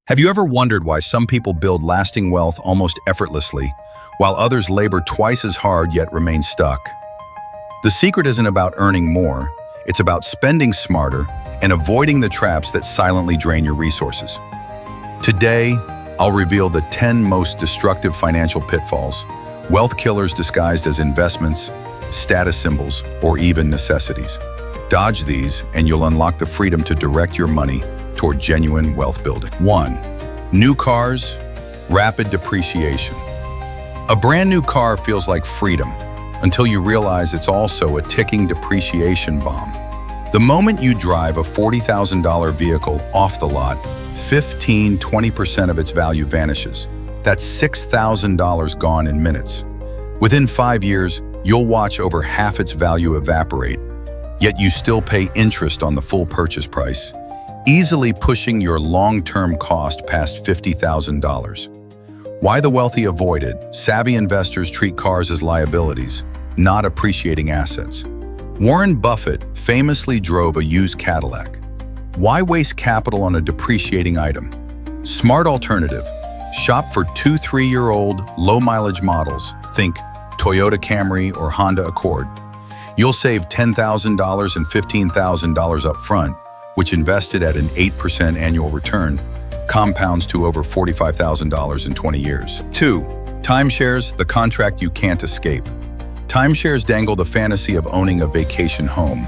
Have you ever wondered why some people build lasting wealth almost effortlessly, while others labor twice as hard yet remain stuck? The secret isn't about earning more, it's about spending smarter and avoiding the traps that silently drain your resources. Today, I'll reveal the 10 most destructive financial pitfalls, wealth killers disguised as investments, status symbols, or even necessities. Dodge these and you'll unlock the freedom to direct your money toward genuine wealth building. 1. New cars, rapid depreciation. A brand new car feels like freedom until you realize it's also a ticking depreciation bomb. The moment you drive a $40,000 vehicle off the lot, 15–20% of its value vanishes. That's $6,000 gone in minutes. Within 5 years, you'll watch over half its value evaporate, yet you still pay interest on the full purchase price, easily pushing your long-term cost past $50,000. Why the wealthy avoid it? Savvy investors treat cars as liabilities, not appreciating assets. Warren Buffett famously drove a used Cadillac. Why waste capital on a depreciating item? Smart alternative. Shop for 2–3-year-old, low-mileage models. Think Toyota Camry or Honda Accord. You'll save $10,000 and $15,000 up front, which invested at an 8% annual return, compounds to over $45,000 in 20 years. 2. Timeshares, the contract you can't escape. Timeshares dangle the fantasy of owning a vacation home,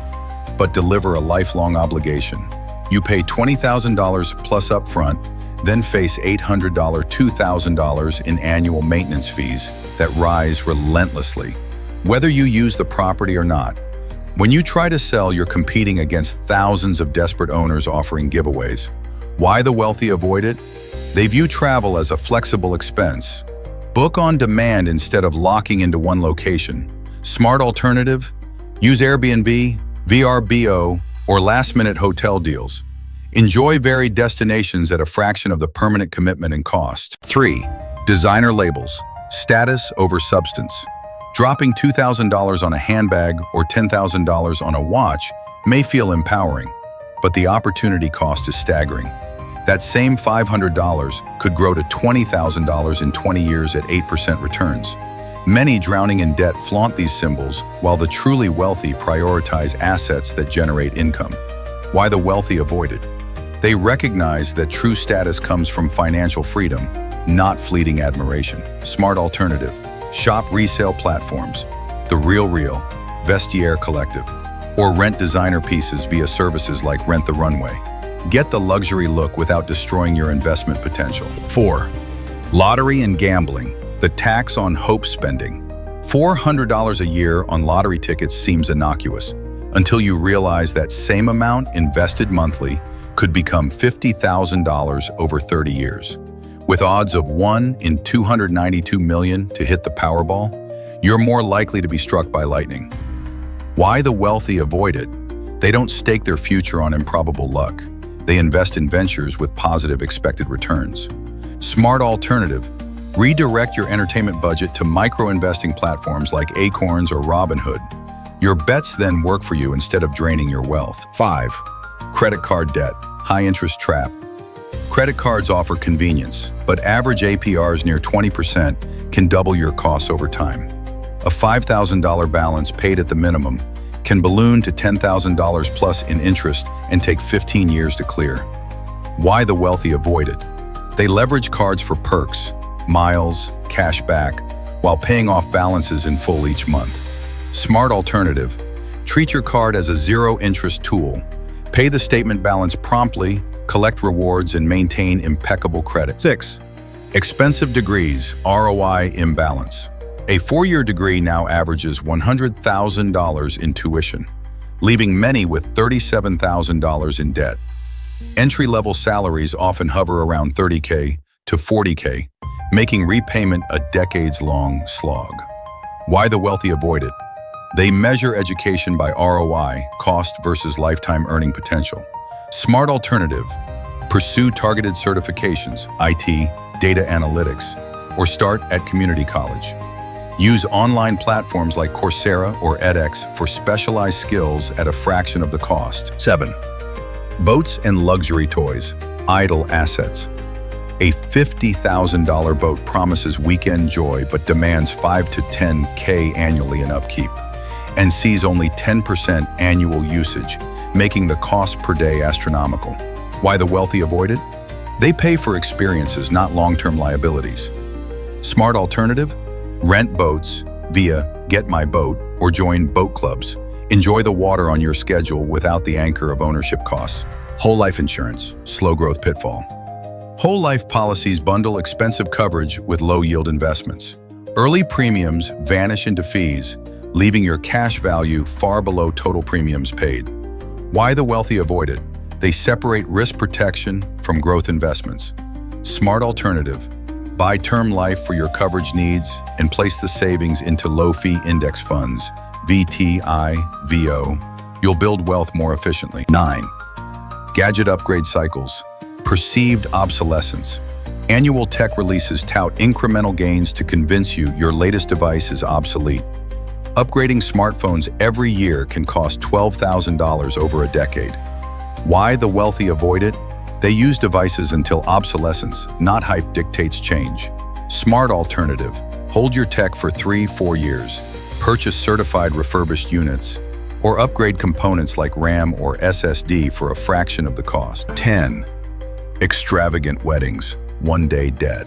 but deliver a lifelong obligation. You pay $20,000 plus upfront, then face $800 to $2,000 in annual maintenance fees that rise relentlessly, whether you use the property or not. When you try to sell, you're competing against thousands of desperate owners offering giveaways. Why the wealthy avoid it? They view travel as a flexible expense. Book on demand instead of locking into one location. Smart alternative? Use Airbnb, VRBO, or last-minute hotel deals. Enjoy varied destinations at a fraction of the permanent commitment and cost. 3. Designer labels. Status over substance. Dropping $2,000 on a handbag or $10,000 on a watch may feel empowering, but the opportunity cost is staggering. That same $500 could grow to $20,000 in 20 years at 8% returns. Many drowning in debt flaunt these symbols, while the truly wealthy prioritize assets that generate income. Why the wealthy avoid it? They recognize that true status comes from financial freedom, not fleeting admiration. Smart alternative. Shop resale platforms, The RealReal, Vestiaire Collective, or rent designer pieces via services like Rent the Runway. Get the luxury look without destroying your investment potential. 4. Lottery and gambling, the tax on hope spending. $400 a year on lottery tickets seems innocuous, until you realize that same amount invested monthly could become $50,000 over 30 years. With odds of 1 in 292 million to hit the Powerball, you're more likely to be struck by lightning. Why the wealthy avoid it? They don't stake their future on improbable luck. They invest in ventures with positive expected returns. Smart alternative. Redirect your entertainment budget to micro-investing platforms like Acorns or Robinhood. Your bets then work for you instead of draining your wealth. 5. Credit card debt, high-interest trap. Credit cards offer convenience, but average APRs near 20% can double your costs over time. A $5,000 balance paid at the minimum can balloon to $10,000 plus in interest and take 15 years to clear. Why the wealthy avoid it? They leverage cards for perks, miles, cash back, while paying off balances in full each month. Smart alternative. Treat your card as a zero-interest tool. Pay the statement balance promptly, collect rewards, and maintain impeccable credit. 6. Expensive degrees, ROI imbalance. A 4-year degree now averages $100,000 in tuition, leaving many with $37,000 in debt. Entry-level salaries often hover around $30K to $40K, making repayment a decades-long slog. Why the wealthy avoid it? They measure education by ROI, cost versus lifetime earning potential. Smart alternative. Pursue targeted certifications, IT, data analytics, or start at community college. Use online platforms like Coursera or edX for specialized skills at a fraction of the cost. 7. Boats and luxury toys, idle assets. A $50,000 boat promises weekend joy but demands 5 to 10K annually in upkeep and sees only 10% annual usage, making the cost per day astronomical. Why the wealthy avoid it? They pay for experiences, not long-term liabilities. Smart alternative? Rent boats via Get My Boat or join boat clubs. Enjoy the water on your schedule without the anchor of ownership costs. Whole life insurance, slow growth pitfall. Whole life policies bundle expensive coverage with low-yield investments. Early premiums vanish into fees, leaving your cash value far below total premiums paid. Why the wealthy avoid it? They separate risk protection from growth investments. Smart alternative. Buy term life for your coverage needs and place the savings into low-fee index funds, VTIVO. You'll build wealth more efficiently. 9. Gadget upgrade cycles. Perceived obsolescence. Annual tech releases tout incremental gains to convince you your latest device is obsolete. Upgrading smartphones every year can cost $12,000 over a decade. Why the wealthy avoid it? They use devices until obsolescence, not hype, dictates change. Smart alternative. Hold your tech for 3-4 years. Purchase certified refurbished units, or upgrade components like RAM or SSD for a fraction of the cost. 10. Extravagant weddings, one-day dead.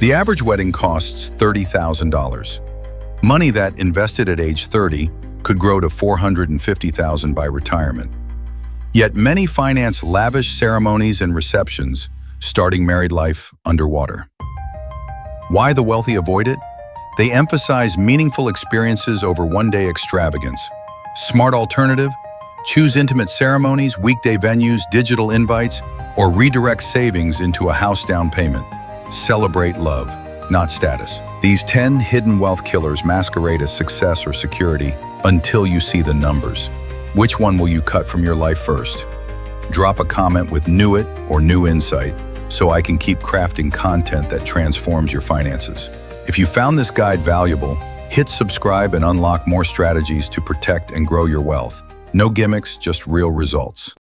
The average wedding costs $30,000. Money that, invested at age 30, could grow to $450,000 by retirement. Yet many finance lavish ceremonies and receptions, starting married life underwater. Why the wealthy avoid it? They emphasize meaningful experiences over one-day extravagance. Smart alternative? Choose intimate ceremonies, weekday venues, digital invites, or redirect savings into a house down payment. Celebrate love, not status. These 10 hidden wealth killers masquerade as success or security until you see the numbers. Which one will you cut from your life first? Drop a comment with "knew it" or "new insight" so I can keep crafting content that transforms your finances. If you found this guide valuable, hit subscribe and unlock more strategies to protect and grow your wealth. No gimmicks, just real results.